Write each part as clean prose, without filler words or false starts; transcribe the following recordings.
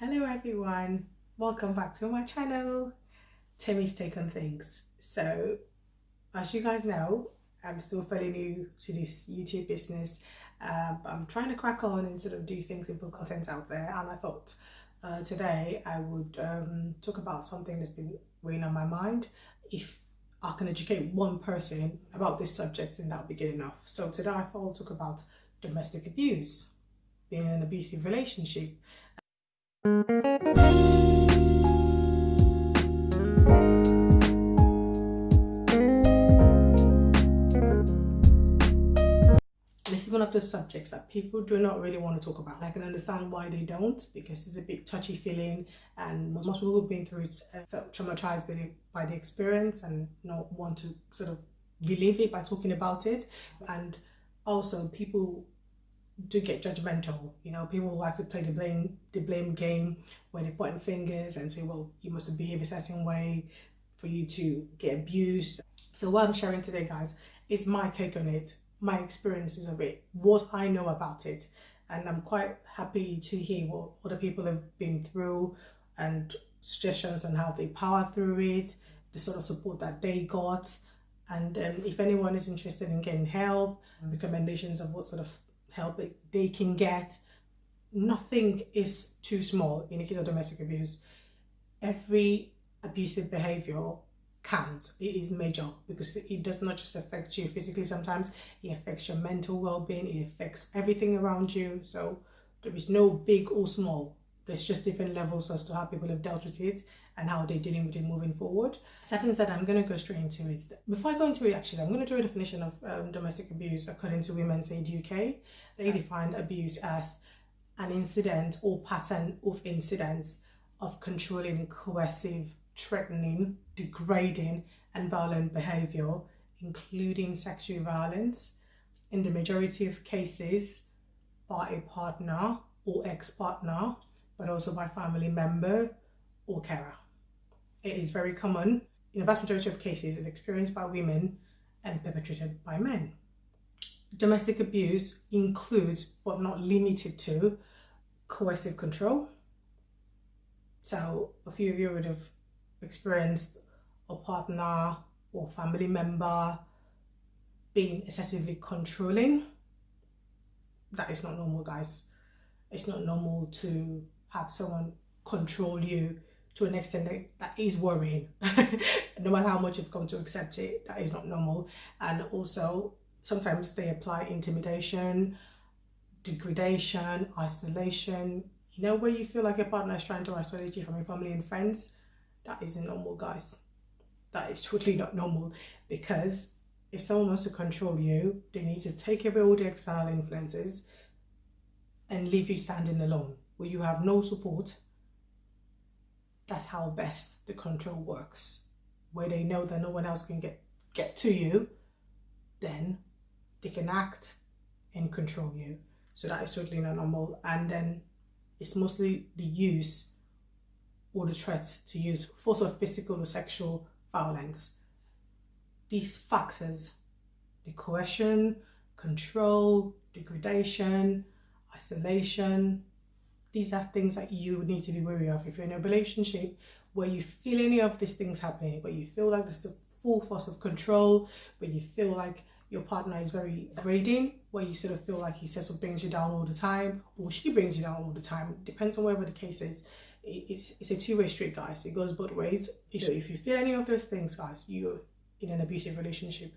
Hello everyone, welcome back to my channel, Timmy's Take on Things. So as you guys know, I'm still fairly new to this YouTube business, but I'm trying to crack on and sort of do things and put content out there, and I thought today I would talk about something that's been weighing on my mind. If I can educate one person about this subject, then that'll be good enough. So today I thought I'll talk about domestic abuse, being in an abusive relationship. This is one of those subjects that people do not really want to talk about. I can understand why they don't, because it's a bit touchy feeling, and most people who've been through it felt traumatized by the experience and not want to sort of relive it by talking about it. And also people do get judgmental. You know, people like to play the blame game, where they point fingers and say, well, you must behave a certain way for you to get abused. So what I'm sharing today, guys, is my take on it, my experiences of it, what I know about it, and I'm quite happy to hear what other people have been through and suggestions on how they power through it, the sort of support that they got, and if anyone is interested in getting help, recommendations of what sort of help they can get. Nothing is too small in the case of domestic abuse. Every abusive behavior counts. It is major, because it does not just affect you physically, sometimes it affects your mental well-being, it affects everything around you. So there is no big or small, there's just different levels as to how people have dealt with it and how they're dealing with it moving forward. Second said, I'm going to go straight into it. Before I go into it, actually, I'm going to do a definition of domestic abuse according to Women's Aid UK. They define abuse as an incident or pattern of incidents of controlling, coercive, threatening, degrading and violent behavior, including sexual violence, in the majority of cases by a partner or ex-partner, but also by family member or carer. It is very common. In the vast majority of cases, it's experienced by women and perpetrated by men. Domestic abuse includes, but not limited to, coercive control. So a few of you would have experienced a partner or family member being excessively controlling. That is not normal, guys. It's not normal to have someone control you to an extent that is worrying. No matter how much you've come to accept it, that is not normal. And also, sometimes they apply intimidation, degradation, isolation. You know, where you feel like your partner is trying to isolate you from your family and friends. That isn't normal, guys. That is totally not normal, because if someone wants to control you, they need to take away all the external influences and leave you standing alone, where you have no support. That's how best the control works. Where they know that no one else can get to you, then they can act and control you. So that is totally not normal. And then it's mostly the use or the threat to use force of physical or sexual violence. These factors, the coercion, control, degradation, isolation, these are things that you need to be wary of. If you're in a relationship where you feel any of these things happening, where you feel like there's a full force of control, where you feel like your partner is very degrading, where you sort of feel like he says or brings you down all the time, or she brings you down all the time, depends on whatever the case is. It's a two-way street, guys. It goes both ways. So if you feel any of those things, guys, you're in an abusive relationship.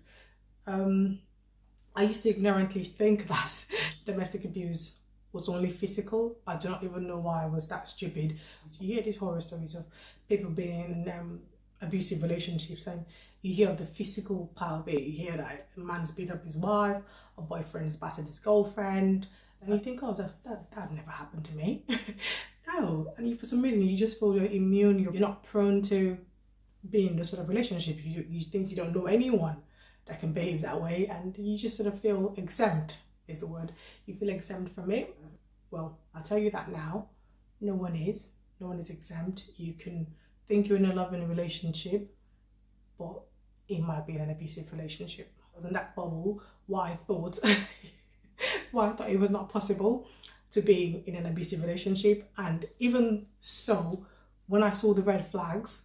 I used to ignorantly think that domestic abuse was only physical. I do not even know why I was that stupid. So you hear these horror stories of people being in abusive relationships, and you hear of the physical part of it. You hear that a man's beat up his wife, a boyfriend's battered his girlfriend, and you think, oh, that never happened to me. No, and for some reason you just feel you're immune. You're not prone to being in this sort of relationship. You think you don't know anyone that can behave that way, and you just sort of feel exempt, is the word. You feel exempt from it. Well, I'll tell you that now. No one is exempt. You can think you're in a loving relationship, but it might be an abusive relationship. I was in that bubble why I thought it was not possible to being in an abusive relationship. And even so, when I saw the red flags,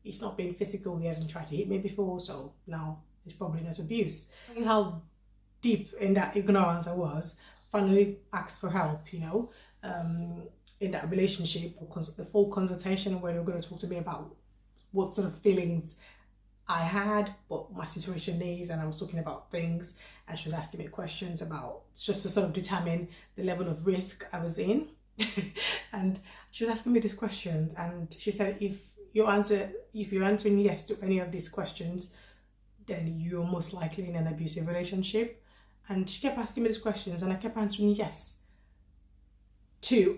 it's not been physical, he hasn't tried to hit me before, so now it's probably not abuse. How deep in that ignorance I was, finally asked for help, you know, in that relationship, because the full consultation where they were going to talk to me about what sort of feelings I had, what my situation is, and I was talking about things, and she was asking me questions about just to sort of determine the level of risk I was in. And she was asking me these questions, and she said, if you're answering yes to any of these questions, then you're most likely in an abusive relationship. And she kept asking me these questions, and I kept answering yes to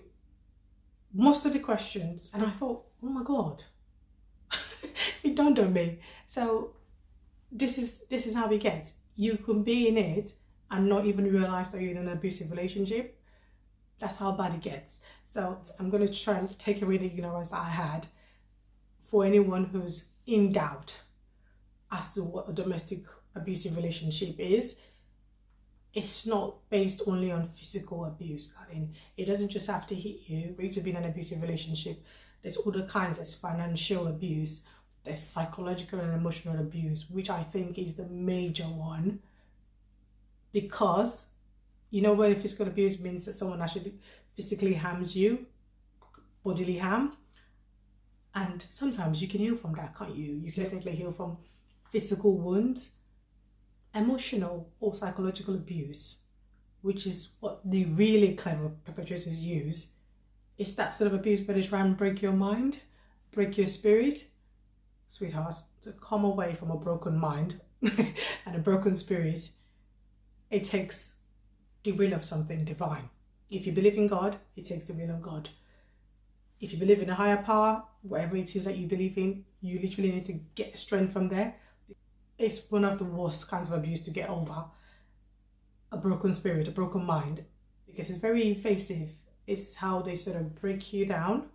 most of the questions, and I thought, oh my God, it dawned on me. So this is how it gets. You can be in it and not even realize that you're in an abusive relationship. That's how bad it gets. So I'm going to try and take away the ignorance that I had. For anyone who's in doubt as to what a domestic abusive relationship is, it's not based only on physical abuse. I mean, it doesn't just have to hit you for you to be in an abusive relationship. There's other kinds. There's financial abuse, there's psychological and emotional abuse, which I think is the major one, because you know where physical abuse means that someone actually physically harms you, bodily harm, and sometimes you can heal from that, can't you? You can definitely heal from physical wounds. Emotional or psychological abuse, which is what the really clever perpetrators use, it's that sort of abuse where they try and break your mind, break your spirit. Sweetheart, to come away from a broken mind and a broken spirit, it takes the will of something divine. If you believe in God, it takes the will of God. If you believe in a higher power, whatever it is that you believe in, you literally need to get strength from there. It's one of the worst kinds of abuse to get over, a broken spirit, a broken mind, because it's very invasive. It's how they sort of break you down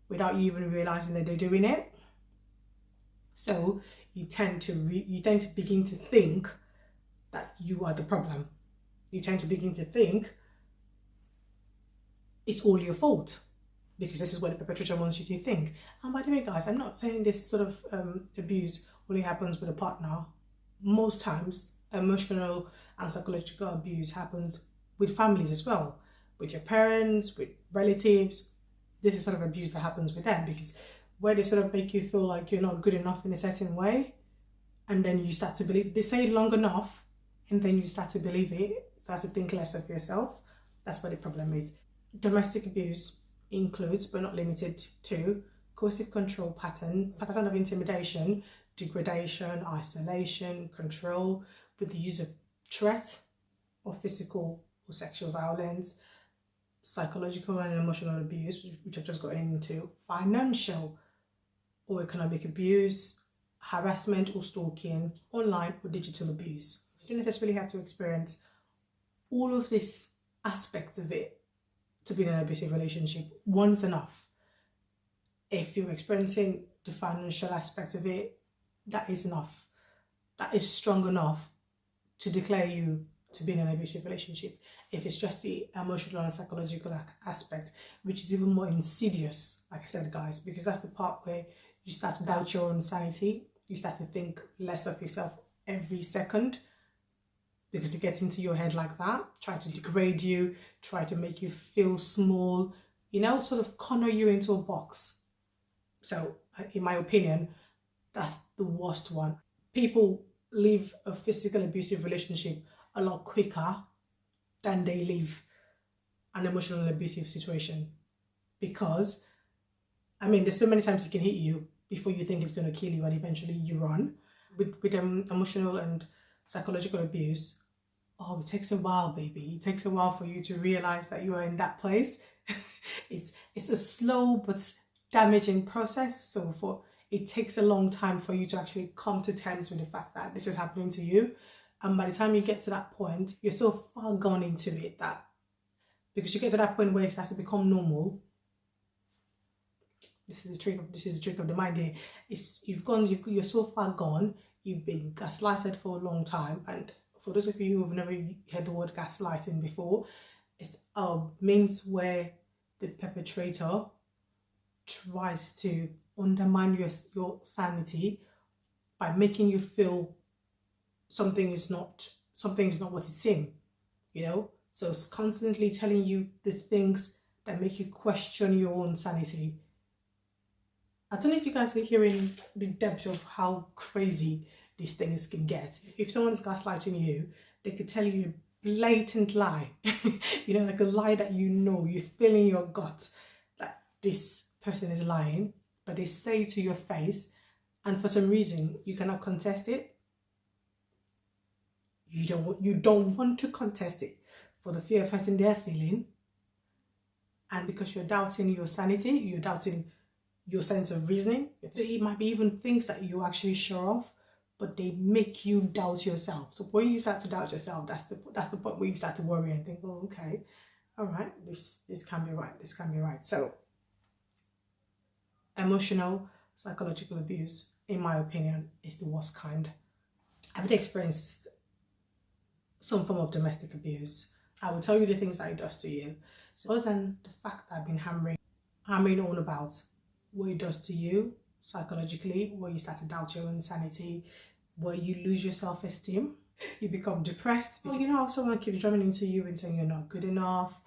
without you even realizing that they're doing it. So you tend to begin to think that you are the problem. You tend to begin to think it's all your fault, because this is what the perpetrator wants you to think. And by the way, guys, I'm not saying this sort of abuse only happens with a partner. Most times, emotional and psychological abuse happens with families as well, with your parents, with relatives. This is sort of abuse that happens with them, because where they sort of make you feel like you're not good enough in a certain way, and then you start to believe, they say it long enough, and then you start to believe it, start to think less of yourself. That's what the problem is. Domestic abuse includes, but not limited to, coercive control pattern of intimidation, degradation, isolation, control, with the use of threat or physical or sexual violence, psychological and emotional abuse, which I've just got into, financial or economic abuse, harassment or stalking, online or digital abuse. You don't necessarily have to experience all of these aspects of it to be in an abusive relationship. One's enough. If you're experiencing the financial aspect of it, that is enough. That is strong enough to declare you to be in an abusive relationship. If it's just the emotional and psychological aspect, which is even more insidious, like I said, guys, because that's the part where you start to doubt your own sanity. You start to think less of yourself every second, because they get into your head like that, try to degrade you, try to make you feel small, you know, sort of corner you into a box. So in my opinion, that's the worst one. People leave a physical abusive relationship a lot quicker than they leave an emotional abusive situation, because I mean, there's so many times it can hit you before you think it's going to kill you, and eventually you run. With emotional and psychological abuse, oh, it takes a while, baby. It takes a while for you to realize that you are in that place. It's a slow but damaging process. So it takes a long time for you to actually come to terms with the fact that this is happening to you. And by the time you get to that point, you're so far gone into it that, because you get to that point where it has to become normal. This is the trick of the mind here. You're so far gone. You've been gaslighted for a long time, and for those of you who have never heard the word gaslighting before, it's means where the perpetrator tries to undermine your sanity by making you feel something is not what it seems, you know. So it's constantly telling you the things that make you question your own sanity. I don't know if you guys are hearing the depth of how crazy these things can get. If someone's gaslighting you, they could tell you a blatant lie, you know, like a lie that you feel in your gut that this person is lying, but they say it to your face, and for some reason you cannot contest it. You don't want to contest it for the fear of hurting their feeling, and because you're doubting your sanity, you're doubting your sense of reasoning. It might be even things that you're actually sure of, but they make you doubt yourself. So when you start to doubt yourself, that's the point where you start to worry and think, oh, okay, all right, this can be right, this can be right. So emotional, psychological abuse, in my opinion, is the worst kind. I've experienced some form of domestic abuse. I will tell you the things that it does to you. So other than the fact that I've been hammering on about what it does to you psychologically, where you start to doubt your own sanity, where you lose your self-esteem, you become depressed. Well, you know how someone keeps drumming into you and saying you're not good enough,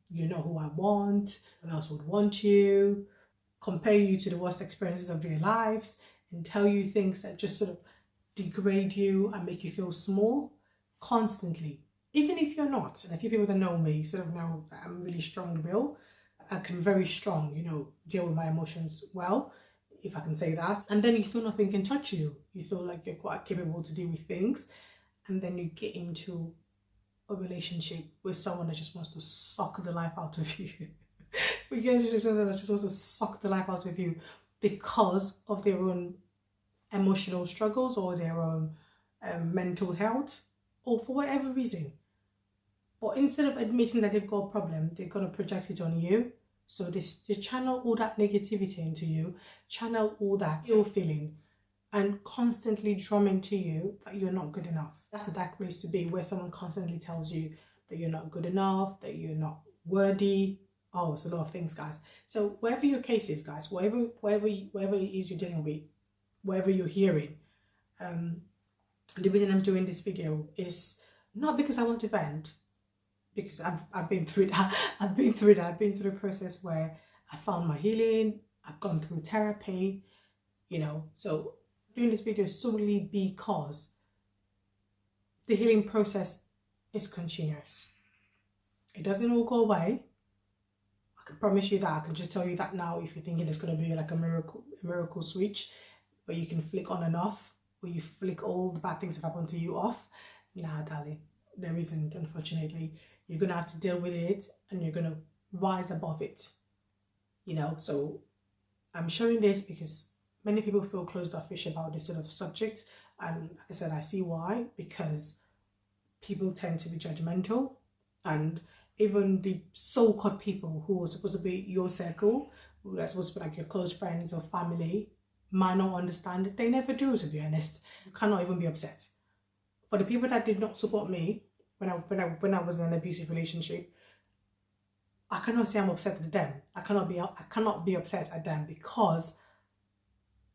you're not who I want, no one else would want you, compare you to the worst experiences of your lives, and tell you things that just sort of degrade you and make you feel small constantly. Even if you're not, and a few people that know me sort of know that I'm really strong-willed. I can very strong, you know, deal with my emotions well, if I can say that. And then you feel nothing can touch you. You feel like you're quite capable to deal with things. And then you get into a relationship with someone that just wants to suck the life out of you. We get into someone that just wants to suck the life out of you because of their own emotional struggles or their own mental health, or for whatever reason. But instead of admitting that they've got a problem, they're going to project it on you. So they channel all that negativity into you, channel all that ill feeling, and constantly drum into you that you're not good enough. That's a dark place to be, where someone constantly tells you that you're not good enough, that you're not worthy. Oh, it's a lot of things, guys. So whatever your case is, guys, whatever it is you're dealing with, whatever you're hearing, the reason I'm doing this video is not because I want to vent, because I've been through that. I've been through a process where I found my healing. I've gone through therapy, you know. So doing this video solely because the healing process is continuous. It doesn't all go away. I can promise you that. I can just tell you that now. If you're thinking it's going to be like a miracle switch where you can flick on and off, where you flick all the bad things that happen to you off, nah, darling, there isn't, unfortunately. You're going to have to deal with it and you're going to rise above it, you know. So I'm showing this because many people feel closed offish about this sort of subject, and like I said, I see why, because people tend to be judgmental, and even the so-called people who are supposed to be your circle, who are supposed to be like your close friends or family, might not understand it. They never do, to be honest. You cannot even be upset. For the people that did not support me when I was in an abusive relationship, I cannot say I'm upset at them. I cannot be upset at them, because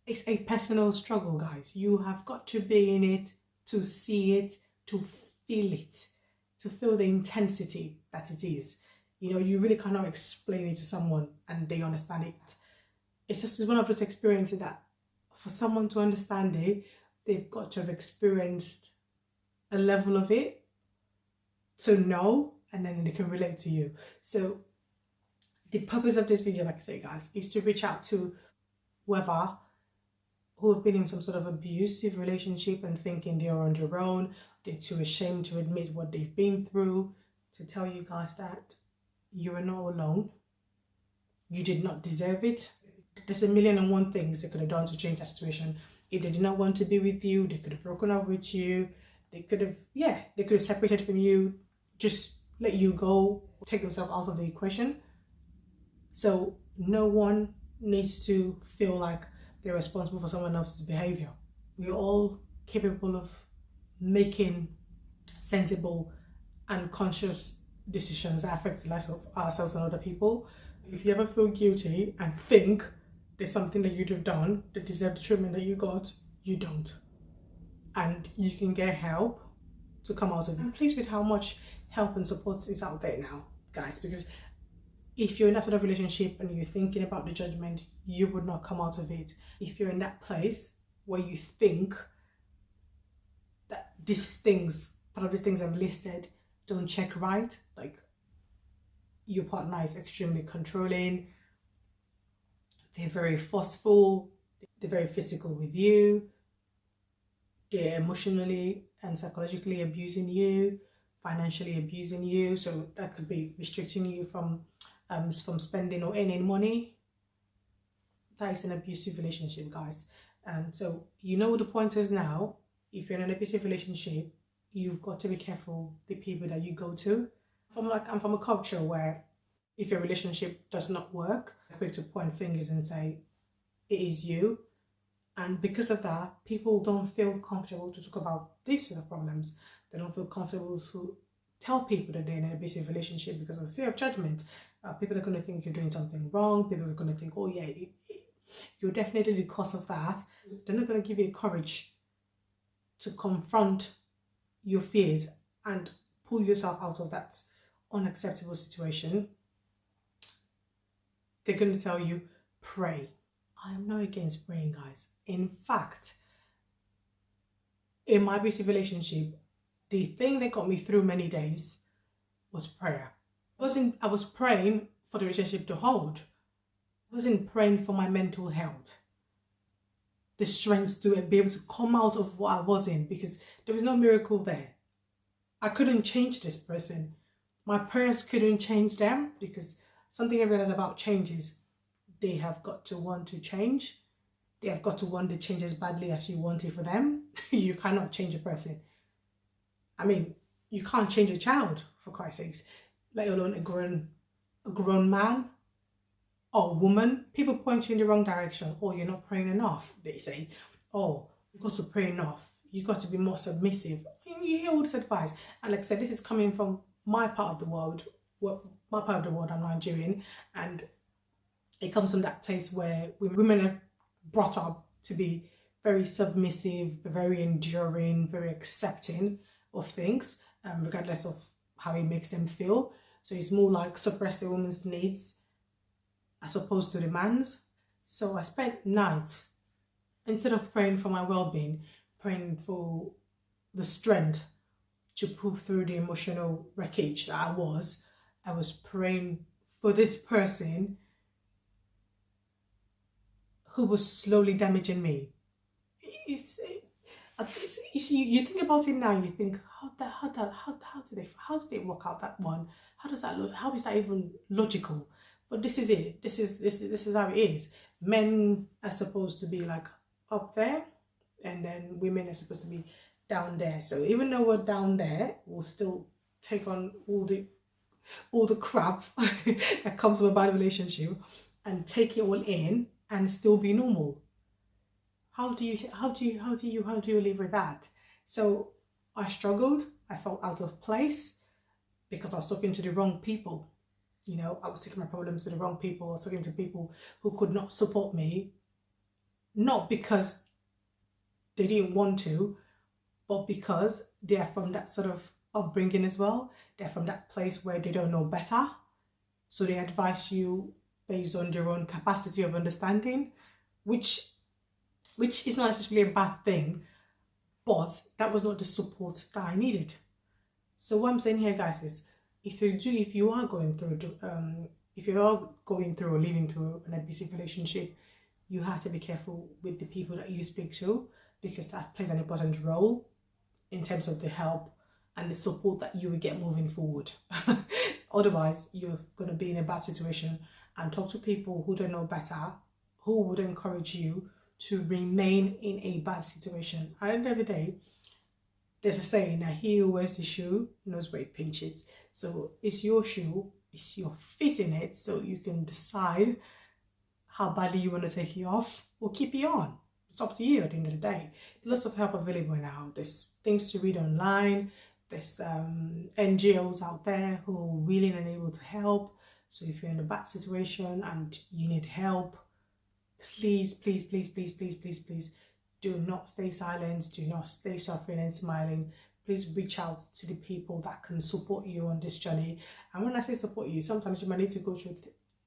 it's a personal struggle, guys. You have got to be in it to see it, to feel it, to feel the intensity that it is. You know, you really cannot explain it to someone and they understand it. It's just one of those experiences that for someone to understand it, they've got to have experienced a level of it to know, and then they can relate to you. So the purpose of this video, like I say, guys, is to reach out to whoever who have been in some sort of abusive relationship and thinking they're on their own, they're too ashamed to admit what they've been through, to tell you guys that you are not alone. You did not deserve it. There's a million and one things they could have done to change that situation. If they did not want to be with you, they could have broken up with you. They could have separated from you, just let you go, take themselves out of the equation. So no one needs to feel like they're responsible for someone else's behavior. We're all capable of making sensible and conscious decisions that affect the lives of ourselves and other people. If you ever feel guilty and think there's something that you'd have done that deserved the treatment that you got, you don't. And you can get help to come out of it. I'm pleased with how much help and support is out there now, guys, because if you're in that sort of relationship and you're thinking about the judgment, you would not come out of it. If you're in that place where you think that these things, part of these things I've listed, don't check right, like your partner is extremely controlling, they're very forceful, they're very physical with you, they're emotionally and psychologically abusing you, financially abusing you, so that could be restricting you from spending or earning money. That is an abusive relationship, guys. And so you know what the point is now. If you're in an abusive relationship, you've got to be careful the people that you go to. I'm from a culture where if your relationship does not work, quick to point fingers and say it is you. And because of that, people don't feel comfortable to talk about these sort of problems. They don't feel comfortable to tell people that they're in an abusive relationship because of fear of judgment. People are going to think you're doing something wrong. People are going to think, oh yeah, you're definitely the cause of that. They're not going to give you courage to confront your fears and pull yourself out of that unacceptable situation. They're going to tell you, pray. I am not against praying, guys. In fact, in my abusive relationship, the thing that got me through many days was prayer. I was praying for the relationship to hold. I wasn't praying for my mental health, the strength to be able to come out of what I was in, because there was no miracle there. I couldn't change this person. My prayers couldn't change them, because something I realized about change is they have got to want to change. They have got to want the change as badly as you want it for them. You cannot change a person. I mean, you can't change a child, for Christ's sakes, let alone a grown man or woman. People point you in the wrong direction. Oh, you're not praying enough, they say. Oh, you've got to pray enough. You've got to be more submissive. You hear all this advice. And like I said, this is coming from my part of the world. Well, my part of the world, I'm Nigerian, and it comes from that place where women are brought up to be very submissive, very enduring, very accepting of things, regardless of how it makes them feel. So it's more like suppress the woman's needs as opposed to the man's. So I spent nights, instead of praying for my well-being, praying for the strength to pull through the emotional wreckage that I was praying for this person who was slowly damaging me. You think about it now, you think, how did they work out that one? How does that look? How is that even logical? But this is it. This is how it is. Men are supposed to be like up there, and then women are supposed to be down there. So even though we're down there, we'll still take on all the crap that comes with a bad relationship and take it all in and still be normal. How do you live with that? So I struggled. I felt out of place because I was talking to the wrong people. You know, I was taking my problems to the wrong people. I was talking to people who could not support me, not because they didn't want to, but because they are from that sort of upbringing as well. They're from that place where they don't know better. So they advise you based on their own capacity of understanding, which is not necessarily a bad thing, but that was not the support that I needed. So what I'm saying here, guys, is if you are going through or living through an abusive relationship, you have to be careful with the people that you speak to, because that plays an important role in terms of the help and the support that you will get moving forward. Otherwise, you're going to be in a bad situation, and talk to people who don't know better, who would encourage you to remain in a bad situation. At the end of the day, there's a saying that he who wears the shoe knows where it pinches. So it's your shoe, it's your feet in it, so you can decide how badly you want to take it off or keep it on. It's up to you at the end of the day. There's lots of help available now. There's things to read online. There's NGOs out there who are willing and able to help. So if you're in a bad situation and you need help, please, please, please, please, please, please, please, do not stay silent. Do not stay suffering and smiling. Please reach out to the people that can support you on this journey. And when I say support you, sometimes you might need to go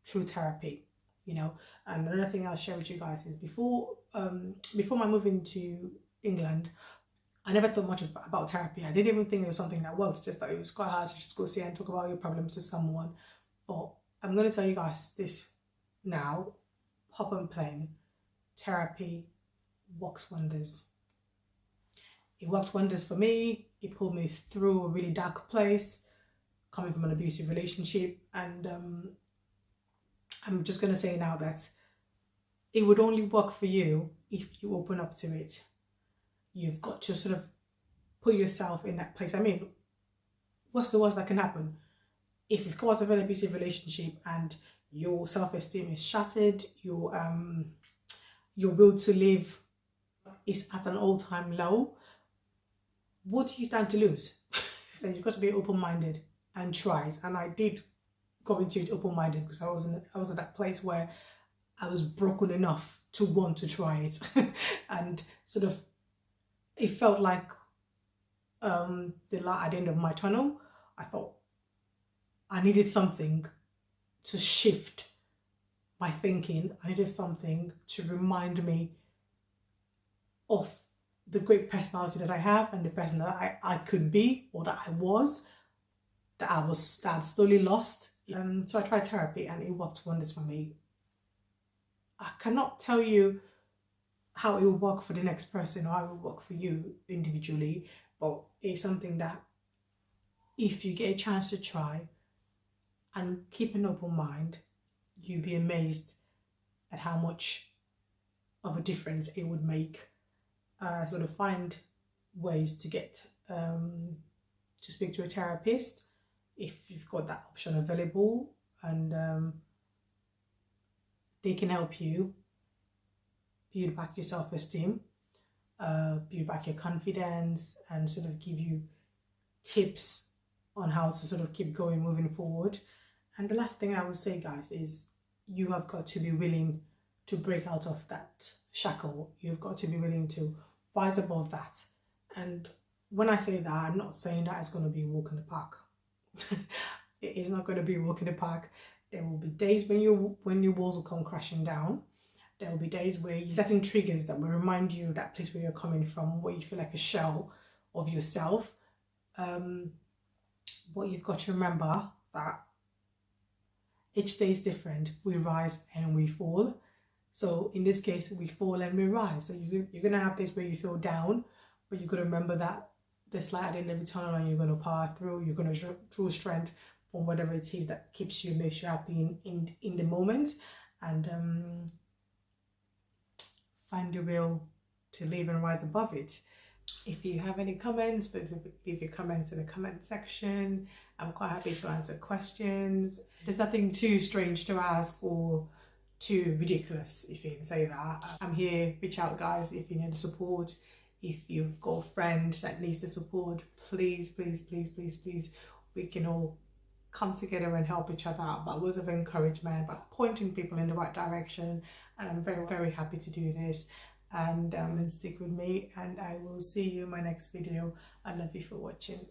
through therapy, you know. And another thing I'll share with you guys is before my moving to England, I never thought much about therapy. I didn't even think it was something that worked. Just that it was quite hard to just go see and talk about your problems to someone. But I'm going to tell you guys this now, pop and plain. Therapy works wonders. It worked wonders for me. It pulled me through a really dark place, coming from an abusive relationship. And I'm just going to say now that it would only work for you if you open up to it. You've got to sort of put yourself in that place. I mean, what's the worst that can happen? If you've come out of an abusive relationship and your self-esteem is shattered, your will to live is at an all-time low, what do you stand to lose? So you've got to be open-minded and try. And I did go into it open-minded because I was at that place where I was broken enough to want to try it. And sort of, it felt like the light at the end of my tunnel. I thought I needed something to shift my thinking. I needed something to remind me of the great personality that I have and the person that I could be, or that I was, that I'd slowly lost. So I tried therapy and it worked wonders for me. I cannot tell you how it will work for the next person or how it will work for you individually, but it's something that if you get a chance to try and keep an open mind, you'll be amazed at how much of a difference it would make. Sort of find ways to get to speak to a therapist if you've got that option available, and they can help you build back your self-esteem, build back your confidence, and sort of give you tips on how to sort of keep going moving forward. And the last thing I would say, guys, is you have got to be willing to break out of that shackle. You've got to be willing to rise above that. And when I say that, I'm not saying that it's going to be a walk in the park. It is not going to be a walk in the park. There will be days when your walls will come crashing down. There will be days where you're setting triggers that will remind you of that place where you're coming from, where you feel like a shell of yourself. But you've got to remember that each day is different. We rise and we fall. So in this case, we fall and we rise. So you're going to have days where you feel down, but you've got to remember that there's light at the end of the tunnel and you're going to power through. You're going to draw strength from whatever it is that keeps you, makes you happy in the moment. And find your will to live and rise above it. If you have any comments, please leave your comments in the comment section. I'm quite happy to answer questions. There's nothing too strange to ask or too ridiculous, if you can say that. I'm here. Reach out, guys, if you need the support. If you've got a friend that needs the support, please, please, please, please, please, we can all come together and help each other out. But words of encouragement, but pointing people in the right direction. And I'm very, very happy to do this. And stick with me, and I will see you in my next video. I love you for watching.